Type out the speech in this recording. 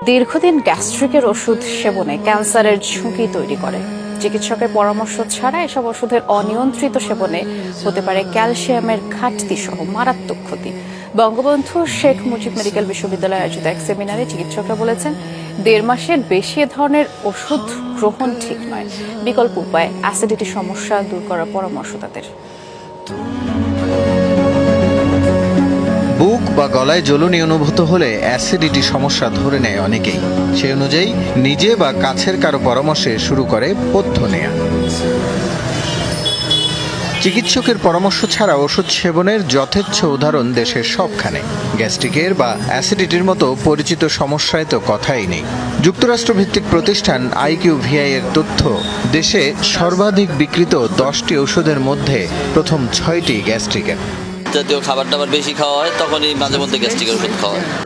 দীর্ঘদিন গ্যাস্ট্রিকের ওষুধ সেবনে ক্যান্সারের ঝুঁকি তৈরি করে। চিকিৎসকের পরামর্শ ছাড়া এসব ওষুধের অনিয়ন্ত্রিত সেবনে হতে পারে ক্যালসিয়ামের ঘাটতি সহ মারাত্মক ক্ষতি। বঙ্গবন্ধু শেখ মুজিব মেডিকেল বিশ্ববিদ্যালয়ে আয়োজিত এক সেমিনারে চিকিৎসকরা বলেছেন, 1.5 মাসের বেশি এ ধরনের ওষুধ গ্রহণ ঠিক নয়। বিকল্প উপায় অ্যাসিডিটি সমস্যা দূর করার পরামর্শ তাদের। বুক বা গলায় জ্বলুনি অনুভূত হলে অ্যাসিডিটি সমস্যা ধরে নেয় অনেকেই। সেই অনুযায়ী নিজে বা কাছের কারো পরামর্শে শুরু করে পথ্য নেয়া। চিকিৎসকের পরামর্শ ছাড়া ওষুধ সেবনের যথেচ্ছ উদাহরণ দেশের সবখানে। গ্যাস্ট্রিকের বা অ্যাসিডিটির মতো পরিচিত সমস্যায় তো কথাই নেই। যুক্তরাষ্ট্রভিত্তিক প্রতিষ্ঠান IQVIA এর তথ্য, দেশে সর্বাধিক বিক্রিত 10টি ওষুধের মধ্যে প্রথম 6টি গ্যাস্ট্রিকের। জাতীয় খাবার দাবার বেশি খাওয়া হয়, তখনই মাঝে মধ্যে গ্যাস্ট্রিকের ওষুধ খাওয়া হয়।